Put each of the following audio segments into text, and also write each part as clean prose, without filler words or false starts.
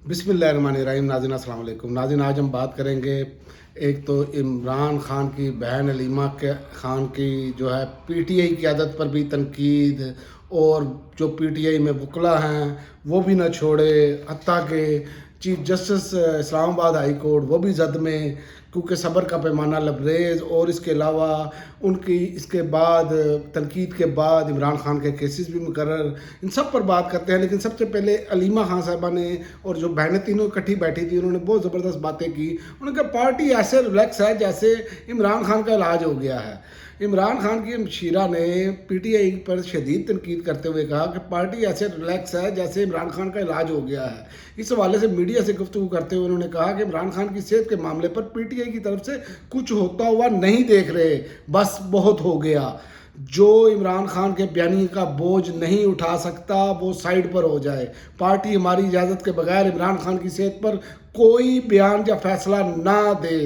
बिस्मिल्लाहिर्रहमानिर्रहीम। नाज़रीन अस्सलाम वालेकुम। नाज़रीन आज हम बात करेंगे एक तो इमरान खान की बहन अलीमा के खान की जो है पीटीआई की आदत पर भी तनकीद, और जो पीटीआई में वकला हैं वो भी ना छोड़े, हत्ता कि chief justice Islamabad high court वो भी जद में, क्योंकि सब्र का पैमाना लबरेज। और इसके अलावा उनकी इसके बाद तनकीद के बाद इमरान खान के केसेस भी मुकर्रर, इन सब पर बात करते हैं। लेकिन सबसे पहले अलीमा खान साहबा ने और जो बहनें तीनों इकट्ठी बैठी थी उन्होंने बहुत ज़बरदस्त बातें की। उन्होंने कहा पार्टी ऐसे रिलैक्स है जैसे इमरान खान का इलाज हो गया है। इमरान खान की मशीरा ने पीटीआई पर शदीद तनकीद करते हुए कहा कि पार्टी ऐसे रिलैक्स है जैसे इमरान खान का इलाज हो गया है। इस हवाले से मीडिया से गुफ्तगू करते हुए उन्होंने कहा कि इमरान खान की सेहत के मामले पर पीटीआई की तरफ से कुछ होता हुआ नहीं देख रहे, बस बहुत हो गया। जो इमरान खान के बयानी का बोझ नहीं उठा सकता वो साइड पर हो जाए। पार्टी हमारी इजाज़त के बगैर इमरान खान की सेहत पर कोई बयान या फैसला ना दे।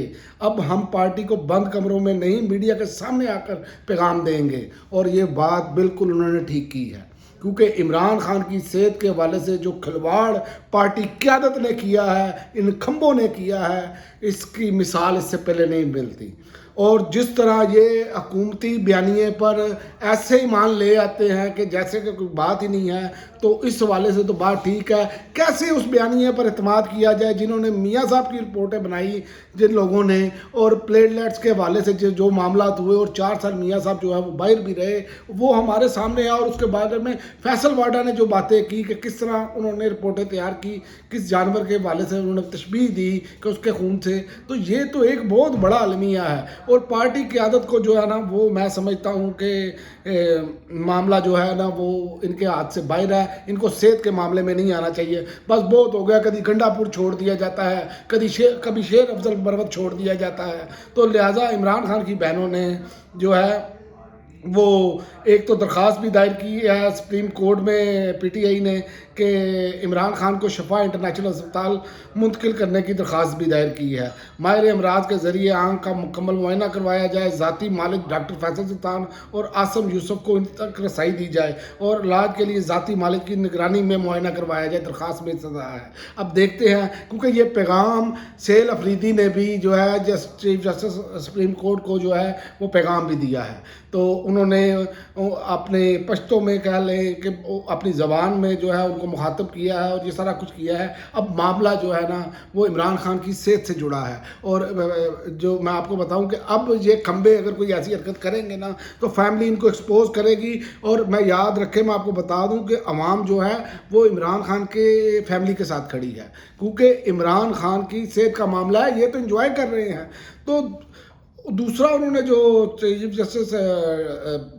अब हम पार्टी को बंद कमरों में नहीं, मीडिया के सामने आकर पैगाम देंगे। और ये बात बिल्कुल उन्होंने ठीक की है, क्योंकि इमरान खान की सेहत के हवाले से जो खिलवाड़ पार्टी क़यादत ने किया है, इन खंबों ने किया है, इसकी मिसाल इससे पहले नहीं मिलती। और जिस तरह ये हुकूमती बयानिए पर ऐसे ही मान ले आते हैं कि जैसे कि कोई बात ही नहीं है, तो इस हवाले से तो बात ठीक है। कैसे उस बयानिए पर एतमाद किया जाए जिन्होंने मियाँ साहब की रिपोर्टें बनाई, जिन लोगों ने, और प्लेटलेट्स के हवाले से जो मामला हुए, और 4 साल मियाँ साहब जो है वो बाहर भी रहे, वो हमारे सामने आया। और उसके बारे में फैसल वाडा ने जो बातें की कि किस तरह उन्होंने रिपोर्टें तैयार की, किस जानवर के हवाले से उन्होंने तशबीह दी कि उसके खून से, तो ये तो एक बहुत बड़ा अलमिया है। और पार्टी की आदत को जो है ना, वो मैं समझता हूँ कि मामला जो है ना वो इनके हाथ से बाहर है। इनको सेहत के मामले में नहीं आना चाहिए, बस बहुत हो गया। कभी गंडापुर छोड़ दिया जाता है, कभी शेर अफजल बरवत छोड़ दिया जाता है। तो लिहाजा इमरान खान की बहनों ने जो है वो एक तो दरख्वास्त भी दायर की है सुप्रीम कोर्ट में पीटीआई ने कि इमरान खान को शफा इंटरनेशनल अस्पताल मुंतकिल करने की दरख्वास्त भी दायर की है। माहिर अमराज के ज़रिए आंख का मुकम्मल मुआयना करवाया जाए, ज़ाती मालिक डॉक्टर फैसल सुल्तान और आसम यूसुफ को इन तक रसाई दी जाए, और इलाज के लिए ज़ाती मालिक की निगरानी में मुआयना करवाया जाए। दरख्वास्त में सजा है। अब देखते हैं, क्योंकि ये पैगाम सेल अफरीदी ने भी जो है चीफ जस्टिस सुप्रीम कोर्ट को जो है वो पैगाम भी दिया है। तो उन्होंने अपने पश्तो में कह लें कि अपनी ज़बान में जो है उनको मुखातब किया है और ये सारा कुछ किया है। अब मामला जो है ना वो इमरान खान की सेहत से जुड़ा है। और जो मैं आपको बताऊं कि अब ये खंबे अगर कोई ऐसी हरकत करेंगे ना तो फैमिली इनको एक्सपोज करेगी। और मैं याद रखे, मैं आपको बता दूं कि अवाम जो है वो इमरान खान के फैमिली के साथ खड़ी है, क्योंकि इमरान खान की सेहत का मामला है, ये तो इंजॉय कर रहे हैं। तो दूसरा, उन्होंने जो चीफ जस्टिस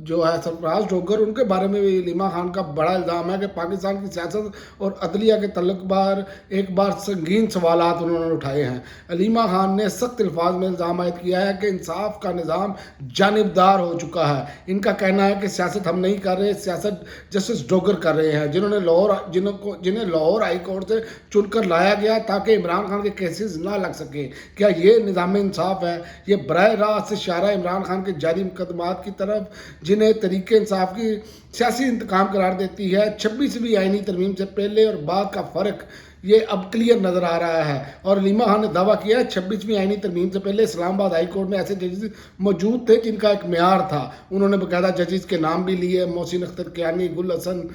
जो है सरफराज डोगर, उनके बारे में भी अलीमा खान का बड़ा इल्ज़ाम है कि पाकिस्तान की सियासत और अदलिया के तल्लुक एक बार संगीन सवालात उन्होंने उठाए हैं। अलीमा खान ने सख्त अल्फाज में इल्ज़ाम आयद किया है कि इंसाफ का निज़ाम जानिबदार हो चुका है। इनका कहना है कि सियासत हम नहीं कर रहे, सियासत जस्टिस डोगर कर रहे हैं, जिन्हें लाहौर हाई कोर्ट से चुनकर लाया गया ताकि इमरान खान के केसेस ना लग सके। क्या ये निज़ाम इंसाफ है? ये बराह रास्त इशारा इमरान खान के जारी मुकदमात की तरफ, जिन्हें तरीके इंसाफ की सियासी इंतकाम करार देती है। 26वीं आईनी तरमीम से पहले और बाद का फ़र्क ये अब क्लियर नज़र आ रहा है। और अलीमा खान ने दावा किया है 26वीं आईनी तरमीम से पहले इस्लामाबाद हाई कोर्ट में ऐसे जजेस मौजूद थे जिनका एक म्यार था। उन्होंने बाकायदा जजेस के नाम भी लिए, मोहसिन अख्तर कियानी, गुल हसन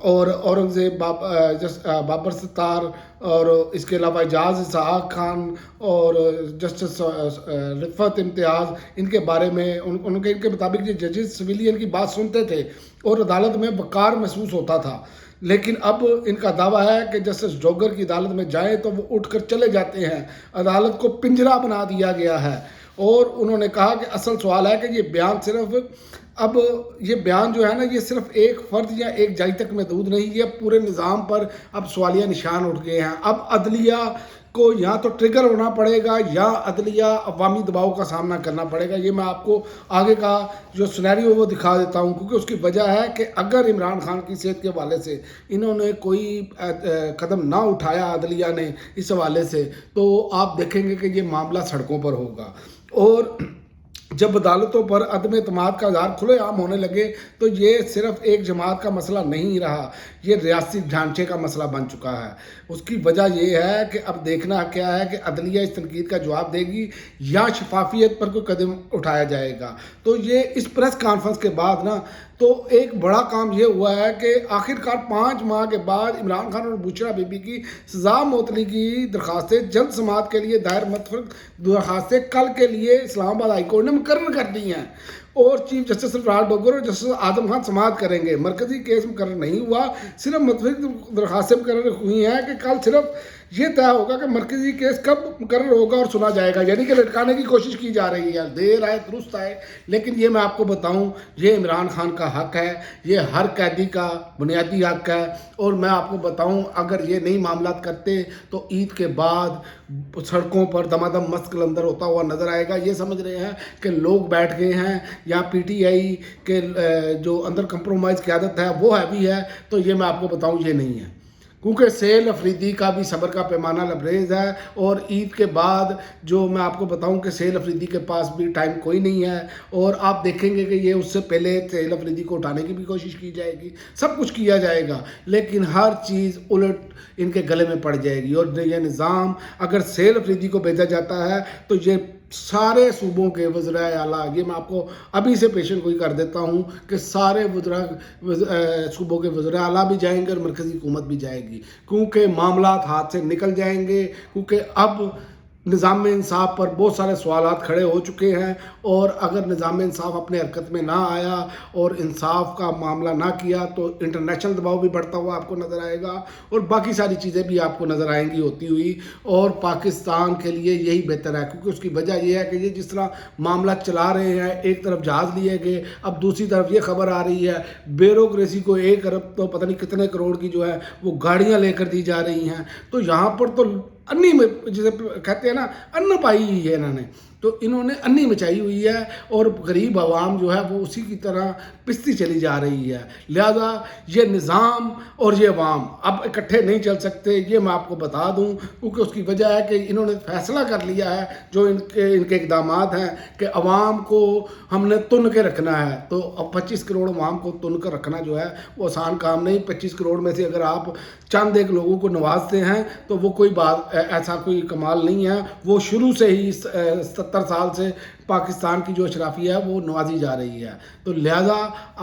और औरंगजेब बाबर सत्तार, और इसके अलावा एजाज इसहाक खान और जस्टिस रिफत इम्तियाज़। इनके बारे में इनके मुताबिक ये जजेस सिविलियन की बात सुनते थे और अदालत में वक़ार महसूस होता था। लेकिन अब इनका दावा है कि जस्टिस डोगर की अदालत में जाएं तो वो उठकर चले जाते हैं। अदालत को पिंजरा बना दिया गया है। और उन्होंने कहा कि असल सवाल है कि ये बयान जो है ना, ये सिर्फ एक फ़र्द या एक जाय तक महदूद नहीं, ये पूरे निज़ाम पर अब सवालिया निशान उठ गए हैं। अब अदलिया को या तो ट्रिगर होना पड़ेगा या अदलिया अवामी दबाव का सामना करना पड़ेगा। ये मैं आपको आगे का जो सिनेरियो वो दिखा देता हूँ, क्योंकि उसकी वजह है कि अगर इमरान खान की सेहत के हवाले से इन्होंने कोई कदम ना उठाया अदलिया ने इस हवाले से, तो आप देखेंगे कि ये मामला सड़कों पर होगा। और جب عدالتوں پر عدم اعتماد کا اظہار کھلے عام ہونے لگے تو یہ صرف ایک جماعت کا مسئلہ نہیں رہا، یہ ریاستی ڈھانچے کا مسئلہ بن چکا ہے۔ اس کی وجہ یہ ہے کہ اب دیکھنا کیا ہے کہ عدلیہ اس تنقید کا جواب دے گی یا شفافیت پر کوئی قدم اٹھایا جائے گا۔ تو یہ اس پریس کانفرنس کے بعد تو ایک بڑا کام یہ ہوا ہے کہ آخرکار 5 ماہ کے بعد عمران خان اور بشریٰ بی بی کی سزا معطلی کی درخواستیں جلد سماعت کے لیے دائر متفرق درخواستیں کل کے لیے اسلام آباد ہائی کورٹ نے مقرر کر دی ہیں، اور چیف جسٹس سرفراز ڈوگر اور جسٹس اعظم خان سماعت کریں گے۔ مرکزی کیس مقرر نہیں ہوا، صرف متفرق درخواستیں مقرر ہوئی ہیں کہ کل صرف یہ طے ہوگا کہ مرکزی کیس کب مقرر ہوگا اور سنا جائے گا، یعنی کہ لٹکانے کی کوشش کی جا رہی ہے، دیر آئے درست آئے۔ لیکن یہ میں آپ کو بتاؤں، یہ عمران خان کا حق ہے، یہ ہر قیدی کا بنیادی حق ہے، اور میں آپ کو بتاؤں اگر یہ نہیں معاملات کرتے تو عید کے بعد سڑکوں پر دمادم مست قلندر ہوتا ہوا نظر آئے گا۔ یہ سمجھ رہے ہیں کہ لوگ بیٹھ گئے ہیں یا پی ٹی آئی کے جو اندر کمپرومائز قیادت ہے وہ ہیوی ہے، تو یہ میں آپ کو بتاؤں یہ نہیں ہے، کیونکہ سیل افریدی کا بھی صبر کا پیمانہ لبریز ہے، اور عید کے بعد جو میں آپ کو بتاؤں کہ سیل افریدی کے پاس بھی ٹائم کوئی نہیں ہے، اور آپ دیکھیں گے کہ یہ اس سے پہلے سیل افریدی کو اٹھانے کی بھی کوشش کی جائے گی، سب کچھ کیا جائے گا، لیکن ہر چیز الٹ ان کے گلے میں پڑ جائے گی۔ اور یہ نظام اگر سیل افریدی کو بھیجا جاتا ہے تو یہ سارے صوبوں کے وزرائے اعلیٰ، یہ میں آپ کو ابھی سے پیشن گوئی کر دیتا ہوں کہ سارے صوبوں کے وزرائے اعلیٰ بھی جائیں گے اور مرکزی حکومت بھی جائے گی، کیونکہ معاملات ہاتھ سے نکل جائیں گے، کیونکہ اب نظام انصاف پر بہت سارے سوالات کھڑے ہو چکے ہیں، اور اگر نظام انصاف اپنے حرکت میں نہ آیا اور انصاف کا معاملہ نہ کیا تو انٹرنیشنل دباؤ بھی بڑھتا ہوا آپ کو نظر آئے گا، اور باقی ساری چیزیں بھی آپ کو نظر آئیں گی ہوتی ہوئی، اور پاکستان کے لیے یہی بہتر ہے، کیونکہ اس کی وجہ یہ ہے کہ یہ جس طرح معاملہ چلا رہے ہیں، ایک طرف جہاز لیے گئے، اب دوسری طرف یہ خبر آ رہی ہے بیوروکریسی کو 1 ارب تو پتہ نہیں کتنے کروڑ کی جو ہے وہ گاڑیاں لے کر دی جا رہی ہیں، تو یہاں پر تو انی میں جسے کہتے ہیں ان پائی ہوئی ہے انہوں نے، تو انہوں نے انی مچائی ہوئی ہے، اور غریب عوام جو ہے وہ اسی کی طرح پستی چلی جا رہی ہے۔ لہذا یہ نظام اور یہ عوام اب اکٹھے نہیں چل سکتے، یہ میں آپ کو بتا دوں، کیونکہ اس کی وجہ ہے کہ انہوں نے فیصلہ کر لیا ہے جو ان کے اقدامات ہیں کہ عوام کو ہم نے تن کے رکھنا ہے، تو اب 25 کروڑ عوام کو تن کر رکھنا جو ہے وہ آسان کام نہیں۔ 25 کروڑ میں سے اگر آپ چند ایک لوگوں کو نوازتے ہیں تو وہ کوئی بات ایسا کوئی کمال نہیں ہے، وہ شروع سے ہی 70 سال سے پاکستان کی جو اشرافیہ ہے وہ نوازی جا رہی ہے، تو لہذا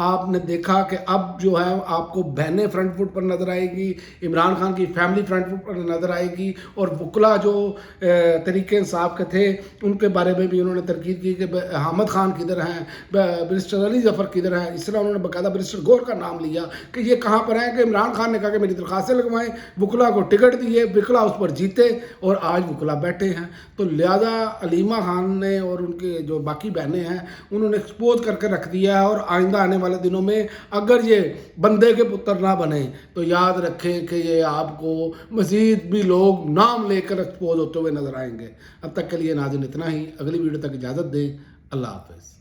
آپ نے دیکھا کہ اب جو ہے آپ کو بہنیں فرنٹ فٹ پر نظر آئے گی، عمران خان کی فیملی فرنٹ فٹ پر نظر آئے گی، اور وکلا جو تحریک انصاف کے تھے ان کے بارے میں بھی انہوں نے تنقید کی کہ حامد خان کدھر ہیں، برسٹر علی ظفر کدھر ہیں، اس طرح انہوں نے باقاعدہ برسٹر گور کا نام لیا کہ یہ کہاں پر ہیں، کہ عمران خان نے کہا کہ میری درخواستیں لگوائیں، وکلا کو ٹکٹ دیے، وکلا اس پر جیتے، اور آج وکلا بیٹھے ہیں، تو لہذا علیمہ خان نے اور ان کے جو باقی بہنیں ہیں انہوں نے ایکسپوز کر کے رکھ دیا ہے، اور آئندہ آنے والے دنوں میں اگر یہ بندے کے پتر نہ بنے تو یاد رکھیں کہ یہ آپ کو مزید بھی لوگ نام لے کر ایکسپوز ہوتے ہوئے نظر آئیں گے۔ اب تک کے لیے ناظرین اتنا ہی، اگلی ویڈیو تک اجازت دیں، اللہ حافظ۔